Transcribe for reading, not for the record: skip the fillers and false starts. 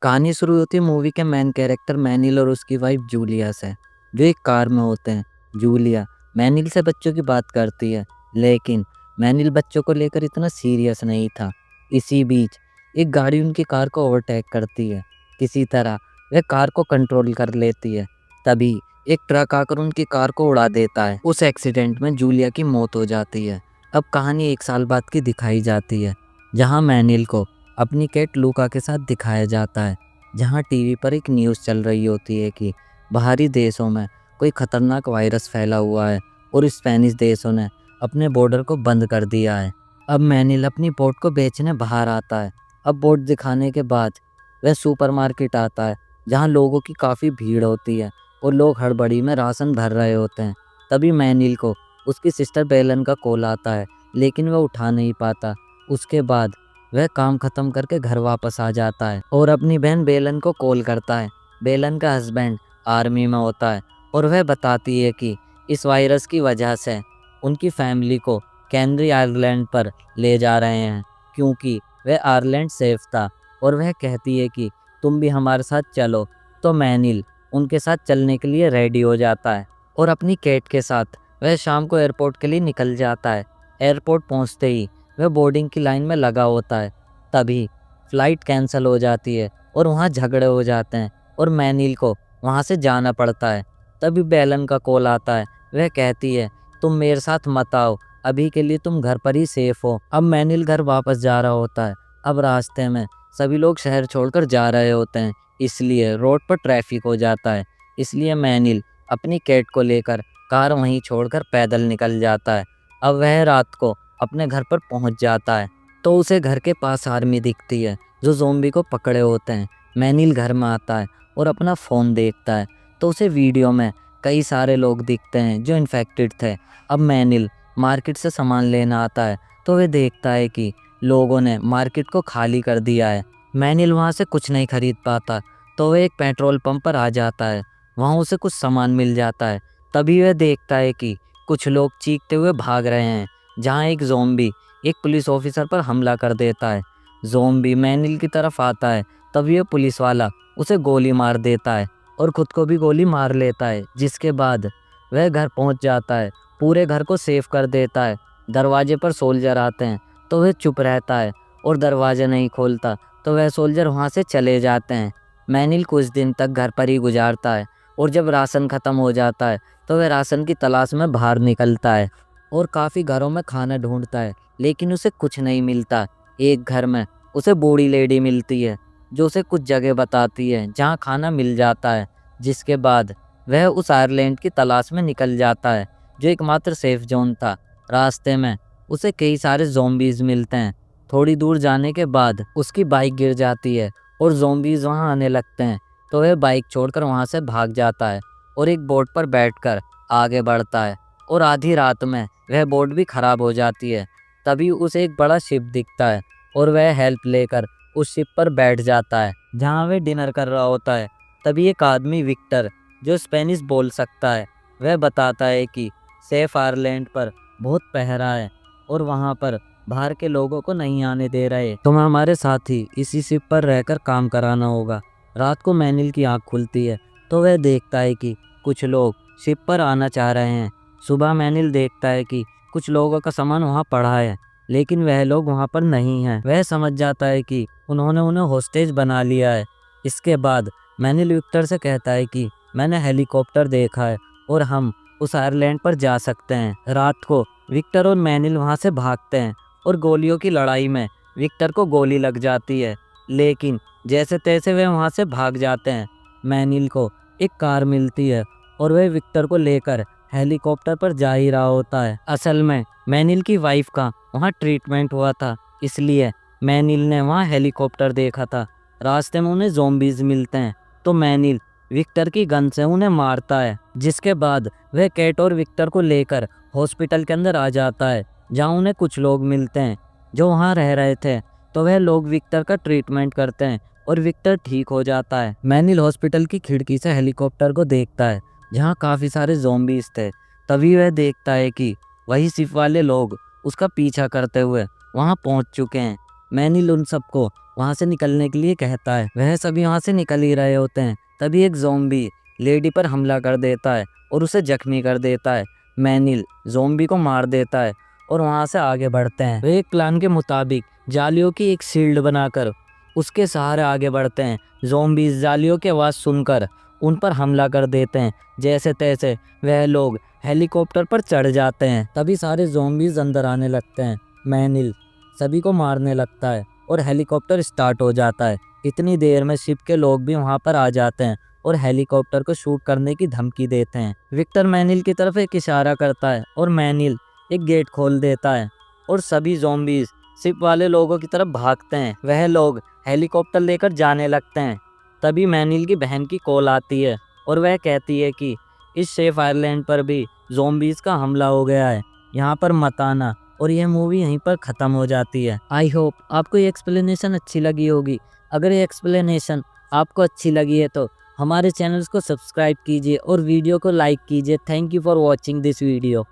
कहानी शुरू होती है मूवी के मेन कैरेक्टर मैनिल और उसकी वाइफ जूलिया से, जो एक कार में होते हैं। जूलिया मैनिल से बच्चों की बात करती है, लेकिन मैनिल बच्चों को लेकर इतना सीरियस नहीं था। इसी बीच एक गाड़ी उनकी कार को ओवरटेक करती है। किसी तरह वह कार को कंट्रोल कर लेती है। तभी एक ट्रक आकर उनकी कार को उड़ा देता है। उस एक्सीडेंट में जूलिया की मौत हो जाती है। अब कहानी 1 साल बाद की दिखाई जाती है, जहाँ मैनिल को अपनी कैट लूका के साथ दिखाया जाता है। जहां टीवी पर एक न्यूज़ चल रही होती है कि बाहरी देशों में कोई खतरनाक वायरस फैला हुआ है और स्पेनिश देशों ने अपने बॉर्डर को बंद कर दिया है। अब मैनिल अपनी बोट को बेचने बाहर आता है। अब बोट दिखाने के बाद वह सुपरमार्केट आता है, जहां लोगों की काफ़ी भीड़ होती है और लोग हड़बड़ी में राशन भर रहे होते हैं। तभी मैनिल को उसकी सिस्टर बेलन का कॉल आता है, लेकिन वह उठा नहीं पाता। उसके बाद वह काम खत्म करके घर वापस आ जाता है और अपनी बहन बेलन को कॉल करता है। बेलन का हस्बैंड आर्मी में होता है और वह बताती है कि इस वायरस की वजह से उनकी फैमिली को कैनरी आइलैंड पर ले जा रहे हैं, क्योंकि वह आयरलैंड सेफ था। और वह कहती है कि तुम भी हमारे साथ चलो। तो मैनिल उनके साथ चलने के लिए रेडी हो जाता है और अपनी कैट के साथ वह शाम को एयरपोर्ट के लिए निकल जाता है। एयरपोर्ट पहुंचते ही वह बोर्डिंग की लाइन में लगा होता है। तभी फ़्लाइट कैंसिल हो जाती है और वहाँ झगड़े हो जाते हैं और मैनिल को वहाँ से जाना पड़ता है। तभी बेलन का कॉल आता है। वह कहती है, तुम मेरे साथ मत आओ, अभी के लिए तुम घर पर ही सेफ हो। अब मैनिल घर वापस जा रहा होता है। अब रास्ते में सभी लोग शहर छोड़कर जा रहे होते हैं, इसलिए रोड पर ट्रैफिक हो जाता है। इसलिए मैनिल अपनी कैट को लेकर कार वहीं छोड़कर पैदल निकल जाता है। अब वह रात को अपने घर पर पहुंच जाता है तो उसे घर के पास आर्मी दिखती है, जो ज़ोंबी को पकड़े होते हैं। मैनिल घर में आता है और अपना फ़ोन देखता है तो उसे वीडियो में कई सारे लोग दिखते हैं जो इन्फेक्टेड थे। अब मैनिल मार्केट से सामान लेना आता है तो वह देखता है कि लोगों ने मार्केट को खाली कर दिया है। मैनिल वहाँ से कुछ नहीं खरीद पाता तो वह एक पेट्रोल पंप पर आ जाता है। वहाँ उसे कुछ सामान मिल जाता है। तभी वह देखता है कि कुछ लोग चीखते हुए भाग रहे हैं, जहाँ एक ज़ोंबी एक पुलिस ऑफिसर पर हमला कर देता है। ज़ोंबी मैनिल की तरफ आता है, तभी वह पुलिस वाला उसे गोली मार देता है और खुद को भी गोली मार लेता है। जिसके बाद वह घर पहुंच जाता है, पूरे घर को सेफ कर देता है। दरवाजे पर सोल्जर आते हैं तो वह चुप रहता है और दरवाज़ा नहीं खोलता, तो वह सोल्जर वहाँ से चले जाते हैं। मैनिल कुछ दिन तक घर पर ही गुजारता है और जब राशन ख़त्म हो जाता है तो वह राशन की तलाश में बाहर निकलता है और काफ़ी घरों में खाना ढूंढता है, लेकिन उसे कुछ नहीं मिलता। एक घर में उसे बूढ़ी लेडी मिलती है, जो उसे कुछ जगह बताती है जहाँ खाना मिल जाता है। जिसके बाद वह उस आयरलैंड की तलाश में निकल जाता है, जो एकमात्र सेफ जोन था। रास्ते में उसे कई सारे ज़ॉम्बीज़ मिलते हैं। थोड़ी दूर जाने के बाद उसकी बाइक गिर जाती है और ज़ॉम्बीज़ वहाँ आने लगते हैं, तो वह बाइक छोड़कर वहाँ से भाग जाता है और एक बोट पर बैठकर आगे बढ़ता है। और आधी रात में वह बोट भी ख़राब हो जाती है। तभी उसे एक बड़ा शिप दिखता है और वह हेल्प लेकर उस शिप पर बैठ जाता है, जहाँ वह डिनर कर रहा होता है। तभी एक आदमी विक्टर, जो स्पेनिश बोल सकता है, वह बताता है कि सेफ आयरलैंड पर बहुत पहरा है और वहाँ पर बाहर के लोगों को नहीं आने दे रहे। तुम्हें हमारे साथ ही इसी शिप पर रहकर काम कराना होगा। रात को मैनिल की आँख खुलती है तो वह देखता है कि कुछ लोग शिप पर आना चाह रहे हैं। सुबह मैनिल देखता है कि कुछ लोगों का सामान वहाँ पड़ा है, लेकिन वह लोग वहाँ पर नहीं हैं। वह समझ जाता है कि उन्होंने उन्हें होस्टेज बना लिया है। इसके बाद मैनिल विक्टर से कहता है कि मैंने हेलीकॉप्टर देखा है और हम उस आयरलैंड पर जा सकते हैं। रात को विक्टर और मैनिल वहाँ से भागते हैं और गोलियों की लड़ाई में विक्टर को गोली लग जाती है, लेकिन जैसे तैसे वे वहाँ से भाग जाते हैं। मैनिल को एक कार मिलती है और वह विक्टर को लेकर हेलीकॉप्टर पर जा ही रहा होता है। असल में मैनिल की वाइफ का वहाँ ट्रीटमेंट हुआ था, इसलिए मैनिल ने वहाँ हेलीकॉप्टर देखा था। रास्ते में उन्हें ज़ॉम्बीज़ मिलते हैं तो मैनिल विक्टर की गन से उन्हें मारता है। जिसके बाद वह कैट और विक्टर को लेकर हॉस्पिटल के अंदर आ जाता है, जहाँ उन्हें कुछ लोग मिलते हैं जो वहाँ रह रहे थे। तो वह लोग विक्टर का ट्रीटमेंट करते हैं और विक्टर ठीक हो जाता है। मैनिल हॉस्पिटल की खिड़की से हेलीकॉप्टर को देखता है, जहाँ काफ़ी सारे ज़ॉम्बीज़ थे। तभी वह देखता है कि वही शिप वाले लोग उसका पीछा करते हुए वहाँ पहुँच चुके हैं। मैनिल उन सबको वहाँ से निकलने के लिए कहता है। वह सभी वहाँ से निकल ही रहे होते हैं, तभी एक ज़ॉम्बी लेडी पर हमला कर देता है और उसे जख्मी कर देता है। मैनिल ज़ॉम्बी को मार देता है और वहाँ से आगे बढ़ते हैं। वे एक प्लान के मुताबिक जालियों की एक शील्ड बनाकर उसके सहारे आगे बढ़ते हैं। ज़ॉम्बीज़ जालियों की आवाज़ सुनकर उन पर हमला कर देते हैं। जैसे तैसे वह लोग हेलीकॉप्टर पर चढ़ जाते हैं। तभी सारे ज़ॉम्बीज़ अंदर आने लगते हैं। मैनिल सभी को मारने लगता है और हेलीकॉप्टर स्टार्ट हो जाता है। इतनी देर में शिप के लोग भी वहाँ पर आ जाते हैं और हेलीकॉप्टर को शूट करने की धमकी देते हैं। विक्टर मैनिल की तरफ एक इशारा करता है और मैनिल एक गेट खोल देता है और सभी ज़ॉम्बीज़ शिप वाले लोगों की तरफ भागते हैं। वह लोग हेलीकॉप्टर लेकर जाने लगते हैं। तभी मैनिल की बहन की कॉल आती है और वह कहती है कि इस सेफ आइलैंड पर भी ज़ॉम्बीज़ का हमला हो गया है, यहाँ पर मत आना। और यह मूवी यहीं पर ख़त्म हो जाती है। आई होप आपको ये एक्सप्लेनेशन अच्छी लगी होगी। अगर ये एक्सप्लेनेशन आपको अच्छी लगी है तो हमारे चैनल्स को सब्सक्राइब कीजिए और वीडियो को लाइक कीजिए। Thank you for watching this video.